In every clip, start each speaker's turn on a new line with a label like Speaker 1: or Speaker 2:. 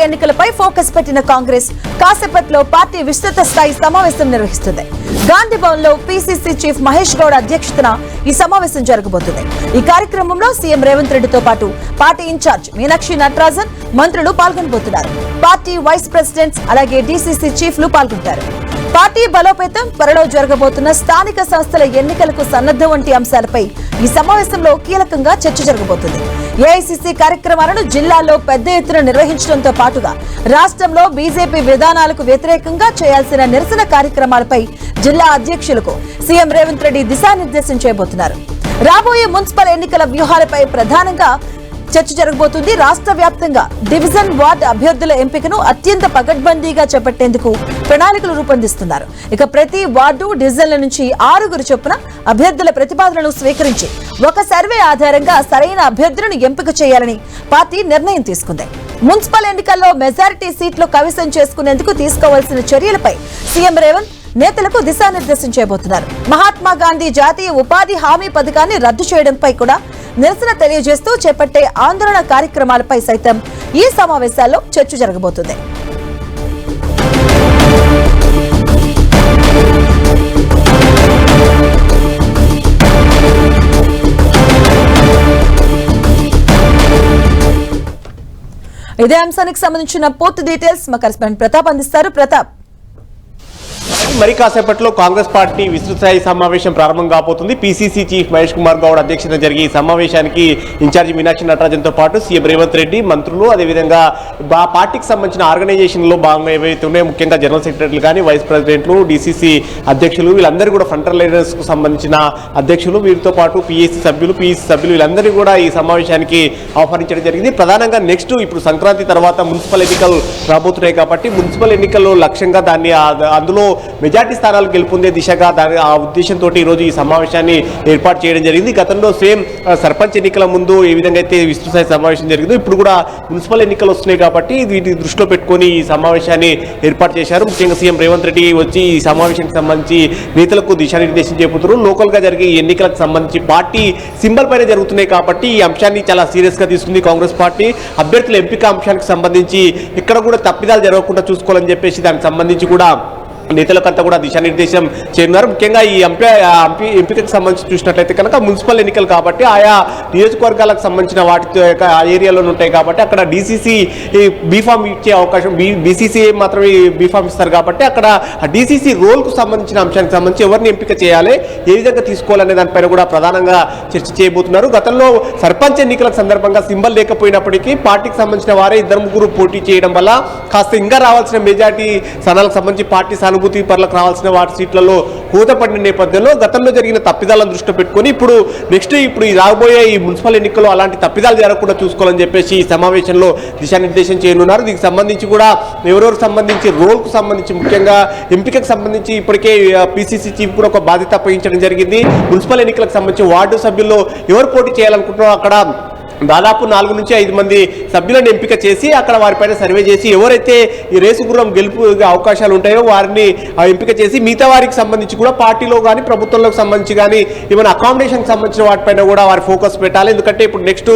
Speaker 1: ఎన్నికలపై ఫోకస్ పెట్టిన కాంగ్రెస్ కాసేపట్లో పార్టీ విస్తృత స్థాయి సమావేశం నిర్వహిస్తుంది. గాంధీ భవన్ లో పీసీసీ చీఫ్ మహేష్ గౌడ్ అధ్యక్షతన ఈ సమావేశం జరగబోతుంది. ఈ కార్యక్రమంలో సీఎం రేవంత్ రెడ్డితో పాటు పార్టీ ఇన్ఛార్జ్ మీనాక్షి నటరాజన్, మంత్రులు పాల్గొనబోతున్నారు. పార్టీ వైస్ ప్రెసిడెంట్స్ అలాగే డీసీసీ చీఫ్లు పాల్గొంటారు. పార్టీ బలోపేతం, త్వరలో జరగబోతున్న స్థానిక సంస్థల ఎన్నికలకు సన్నద్ధం వంటి అంశాలపై ఈ సమావేశంలో కీలకంగా చర్చ జరగబోతుంది. ఏఐసీసీ కార్యక్రమాలను జిల్లాల్లో పెద్ద ఎత్తున నిర్వహించడంతో పాటుగా రాష్ట్రంలో బీజేపీ విధానాలకు వ్యతిరేకంగా చేయాల్సిన నిరసన కార్యక్రమాలపై జిల్లా అధ్యక్షులకు సీఎం రేవంత్ రెడ్డి దిశానిర్దేశం చేయబోతున్నారు. రాబోయే మున్సిపల్ ఎన్నికల వ్యూహాలపై ప్రధానంగా చర్చ జరగబోతుంది. రాష్ట్ర వ్యాప్తంగా డివిజన్ వార్డు అభ్యర్థుల ఎంపికను అత్యంత పకడ్బందీగా చేపట్టేందుకు ప్రణాళికలు రూపొందిస్తున్నారు. ఇక ప్రతి వార్డు డివిజన్ల నుంచి 6 చొప్పున అభ్యర్థుల ప్రతిపాదనలు స్వీకరించి ఒక సర్వే ఆధారంగా సరైన అభ్యర్థులను ఎంపిక చేయాలని పార్టీ నిర్ణయం తీసుకుంది. మున్సిపల్ ఎన్నికల్లో మెజారిటీ సీట్లు కైవసం చేసుకునేందుకు తీసుకోవాల్సిన చర్యలపై సీఎం రేవంత్ నేతలకు దిశానిర్దేశం చేయబోతున్నారు. మహాత్మా గాంధీ జాతీయ ఉపాధి హామీ పథకాన్ని రద్దు చేయడంపై కూడా నిరసన తెలియజేస్తూ చేపట్టే ఆందోళన కార్యక్రమాలపై సైతం ఈ సమావేశాల్లో చర్చ జరగబోతుంది. ఇదే అంశానికి సంబంధించిన పూర్తి డీటెయిల్స్ మా కరెస్పాండెంట్ ప్రతాప్ అందిస్తారు. ప్రతాప్,
Speaker 2: మరి కాసేపట్లో కాంగ్రెస్ పార్టీ విస్తృత స్థాయి సమావేశం ప్రారంభం కాబోతుంది. పీసీసీ చీఫ్ మహేష్ కుమార్ గౌడ్ అధ్యక్షతన జరిగే ఈ సమావేశానికి ఇన్ఛార్జి మీనాక్షి నటరాజన్తో పాటు సీఎం రేవంత్ రెడ్డి, మంత్రులు, అదేవిధంగా పార్టీకి సంబంధించిన ఆర్గనైజేషన్లో భాగంగా ఏవైతే ఉన్నాయో ముఖ్యంగా జనరల్ సెక్రటరీలు కానీ, వైస్ ప్రెసిడెంట్లు, డీసీసీ అధ్యక్షులు, వీళ్ళందరూ కూడా ఫ్రంటల్ లీడర్స్కు సంబంధించిన అధ్యక్షులు, వీరితో పాటు పీఏసీ సభ్యులు వీళ్ళందరినీ కూడా ఈ సమావేశానికి ఆహ్వానించడం జరిగింది. ప్రధానంగా నెక్స్ట్ ఇప్పుడు సంక్రాంతి తర్వాత మున్సిపల్ ఎన్నికలు రాబోతున్నాయి కాబట్టి మున్సిపల్ ఎన్నికల్లో లక్ష్యంగా దాన్ని అందులో మెజార్టీ స్థానాలు గెలుపొందే దిశగా ఆ ఉద్దేశంతో ఈరోజు ఈ సమావేశాన్ని ఏర్పాటు చేయడం జరిగింది. గతంలో సేమ్ సర్పంచ్ ఎన్నికల ముందు ఏ విధంగా అయితే విస్తృత సమావేశం జరిగిందో ఇప్పుడు కూడా మున్సిపల్ ఎన్నికలు వస్తున్నాయి కాబట్టి వీటిని దృష్టిలో పెట్టుకొని ఈ సమావేశాన్ని ఏర్పాటు చేశారు. ముఖ్యంగా సీఎం రేవంత్ రెడ్డి వచ్చి ఈ సమావేశానికి సంబంధించి నేతలకు దిశానిర్దేశం చేయబోతున్నారు. లోకల్ గా జరిగే ఈ ఎన్నికలకు సంబంధించి పార్టీ సింబల్ పైన జరుగుతున్నాయి కాబట్టి ఈ అంశాన్ని చాలా సీరియస్ గా తీసుకుంది కాంగ్రెస్ పార్టీ. అభ్యర్థుల ఎంపిక అంశానికి సంబంధించి ఇక్కడ కూడా తప్పిదాలు జరగకుండా చూసుకోవాలని చెప్పేసి దానికి సంబంధించి కూడా నేతలకంతా కూడా దిశానిర్దేశం చేయనున్నారు. ముఖ్యంగా ఈ ఎంపికకు సంబంధించి చూసినట్లయితే కనుక మున్సిపల్ ఎన్నికలు కాబట్టి ఆయా నియోజకవర్గాలకు సంబంధించిన వాటి ఆ ఏరియాలో ఉంటాయి కాబట్టి అక్కడ డీసీసీ బీఫామ్ ఇచ్చే అవకాశం, బీసీసీ మాత్రమే బీఫామ్ ఇస్తారు కాబట్టి అక్కడ డీసీసీ రోల్కు సంబంధించిన అంశానికి సంబంధించి ఎవరిని ఎంపిక చేయాలి, ఏ విధంగా తీసుకోవాలనే దానిపైన కూడా ప్రధానంగా చర్చ చేయబోతున్నారు. గతంలో సర్పంచ్ ఎన్నికల సందర్భంగా సింబల్ లేకపోయినప్పటికీ పార్టీకి సంబంధించిన వారే 2-3 పోటీ చేయడం వల్ల కాస్త ఇంకా రావాల్సిన మెజార్టీ స్థానాలకు సంబంధించి పార్టీ సానుభూతి పరులకు రావాల్సిన వాటి సీట్లలో కూతపడిన నేపథ్యంలో గతంలో జరిగిన తప్పిదాలను దృష్టిలో పెట్టుకుని ఇప్పుడు ఈ రాబోయే ఈ మున్సిపల్ ఎన్నికల్లో అలాంటి తప్పిదాలు జరగకుండా చూసుకోవాలని చెప్పేసి ఈ సమావేశంలో దిశానిర్దేశం చేయనున్నారు. దీనికి సంబంధించి కూడా ఎవరెవరికి సంబంధించి రోల్కు సంబంధించి ముఖ్యంగా ఎంపికకు సంబంధించి ఇప్పటికే పీసీసీ చీఫ్ కూడా ఒక బాధ్యత అప్పగించడం జరిగింది. మున్సిపల్ ఎన్నికలకు సంబంధించి వార్డు సభ్యుల్లో ఎవరు పోటీ చేయాలనుకుంటున్నారో అక్కడ దాదాపు 4 నుంచి 5 మంది సభ్యులను ఎంపిక చేసి అక్కడ వారిపైన సర్వే చేసి ఎవరైతే ఈ రేసు గుర్రం గెలుపు అవకాశాలు ఉంటాయో వారిని ఎంపిక చేసి మిగతా వారికి సంబంధించి కూడా పార్టీలో కానీ ప్రభుత్వంలోకి సంబంధించి కానీ ఏమైనా అకామిడేషన్కి సంబంధించిన వాటిపైన కూడా వారి ఫోకస్ పెట్టాలి. ఎందుకంటే ఇప్పుడు నెక్స్ట్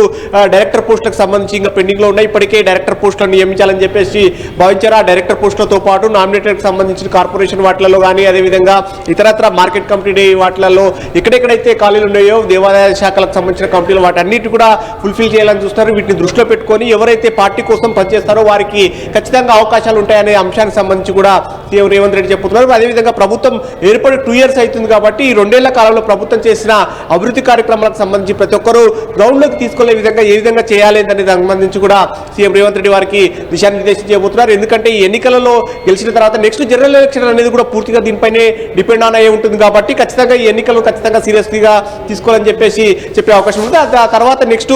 Speaker 2: డైరెక్టర్ పోస్టులకు సంబంధించి ఇంకా పెండింగ్లో ఉన్నాయి. ఇప్పటికే డైరెక్టర్ పోస్టులను నియమించాలని చెప్పేసి భావించారు. ఆ డైరెక్టర్ పోస్టులతో పాటు నామినేటెడ్కి సంబంధించిన కార్పొరేషన్ వాటిలలో కానీ అదేవిధంగా ఇతరత్ర మార్కెట్ కమిటీ వాటిలలో ఎక్కడెక్కడైతే ఖాళీలు ఉన్నాయో దేవాదాయ శాఖలకు సంబంధించిన కమిటీలు వాటన్నిటి కూడా ఫుల్ఫిల్ చేయాలని చూస్తారు. వీటిని దృష్టిలో పెట్టుకొని ఎవరైతే పార్టీ కోసం పనిచేస్తారో వారికి ఖచ్చితంగా అవకాశాలు ఉంటాయనే అంశానికి సంబంధించి కూడా సీఎం రేవంత్ రెడ్డి చెబుతున్నారు. అదేవిధంగా ప్రభుత్వం ఏర్పడి 2 years అవుతుంది కాబట్టి ఈ 2 ఏళ్ల కాలంలో ప్రభుత్వం చేసిన అభివృద్ధి కార్యక్రమాలకు సంబంధించి ప్రతి ఒక్కరూ గ్రౌండ్లోకి తీసుకునే విధంగా ఏ విధంగా చేయాలి దానికి సంబంధించి కూడా సీఎం రేవంత్ రెడ్డి వారికి దిశానిర్దేశం చేయబోతున్నారు. ఎందుకంటే ఈ ఎన్నికలలో గెలిచిన తర్వాత నెక్స్ట్ జనరల్ ఎలక్షన్ అనేది కూడా పూర్తిగా దీనిపైనే డిపెండ్ ఆన్ అయ్యే ఉంటుంది కాబట్టి ఖచ్చితంగా ఈ ఎన్నికలు ఖచ్చితంగా సీరియస్గా తీసుకోవాలని చెప్పేసి చెప్పే అవకాశం ఉంది. ఆ తర్వాత నెక్స్ట్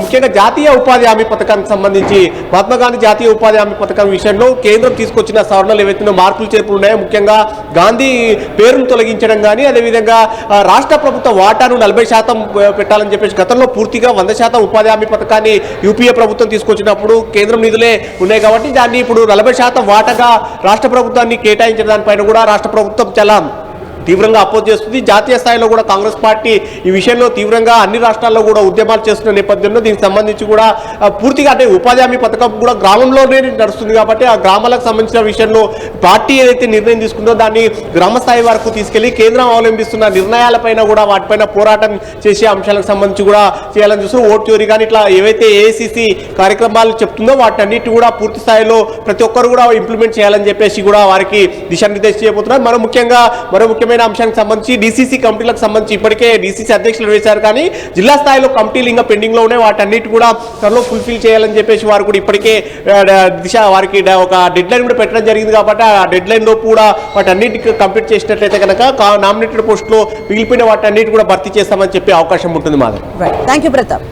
Speaker 2: ముఖ్యంగా జాతీయ ఉపాధి హామీ పథకానికి సంబంధించి మహాత్మా గాంధీ జాతీయ ఉపాధి హామీ పథకం విషయంలో కేంద్రం తీసుకొచ్చిన సవరణలు ఏవైతే మార్పులు చేర్పులు ఉన్నాయో ముఖ్యంగా గాంధీ పేరును తొలగించడం కానీ అదేవిధంగా రాష్ట్ర ప్రభుత్వ వాటాను 40% పెట్టాలని చెప్పేసి గతంలో పూర్తిగా 100% ఉపాధి హామీ పథకాన్ని యూపీఏ ప్రభుత్వం తీసుకొచ్చినప్పుడు కేంద్రం నిధులే ఉన్నాయి కాబట్టి దాన్ని ఇప్పుడు 40% వాటాగా రాష్ట్ర ప్రభుత్వాన్ని కేటాయించిన దానిపైన కూడా రాష్ట్ర ప్రభుత్వం చాలా తీవ్రంగా అపోజ్ చేస్తుంది. జాతీయ స్థాయిలో కూడా కాంగ్రెస్ పార్టీ ఈ విషయంలో తీవ్రంగా అన్ని రాష్ట్రాల్లో కూడా ఉద్యమాలు చేస్తున్న నేపథ్యంలో దీనికి సంబంధించి కూడా పూర్తిగా అంటే ఉపాధి హామీ పథకం కూడా గ్రామంలోనే నడుస్తుంది కాబట్టి ఆ గ్రామాలకు సంబంధించిన విషయంలో పార్టీ ఏదైతే నిర్ణయం తీసుకుందో దాన్ని గ్రామ స్థాయి వరకు తీసుకెళ్లి కేంద్రం అవలంబిస్తున్న నిర్ణయాలపైన కూడా వాటిపైన పోరాటం చేసే అంశాలకు సంబంధించి కూడా చేయాలని చూస్తూ ఓటు చోరీ కానీ ఇట్లా ఏవైతే ఏఐసిసి కార్యక్రమాలు చెప్తుందో వాటన్నిటి కూడా పూర్తి స్థాయిలో ప్రతి ఒక్కరు కూడా ఇంప్లిమెంట్ చేయాలని చెప్పేసి కూడా వారికి దిశానిర్దేశం చేయబోతున్నారు. మరో ముఖ్యమైన అంశానికి సంబంధించి డీసీసీ కమిటీలకు సంబంధించి ఇప్పటికే డీసీసీ అధ్యక్షులు వేశారు కానీ జిల్లా స్థాయిలో కమిటీలు ఇంకా పెండింగ్ లో ఉన్నాయి. వాటన్నిటి కూడా త్వరలో ఫుల్ఫిల్ చేయాలని చెప్పేసి వారు కూడా ఇప్పటికే వారికి ఒక డెడ్ లైన్ కూడా పెట్టడం జరిగింది కాబట్టి ఆ డెడ్ లైన్ లో కూడా వాటన్నిటిని కంప్లీట్ చేసినట్లయితే కనుక నామినేటెడ్ పోస్ట్ లో మిగిలిపోయిన వాటన్నిటి కూడా భర్తీ చేస్తామని చెప్పే అవకాశం ఉంటుంది. మాధవ్.
Speaker 1: Thank you Pratap.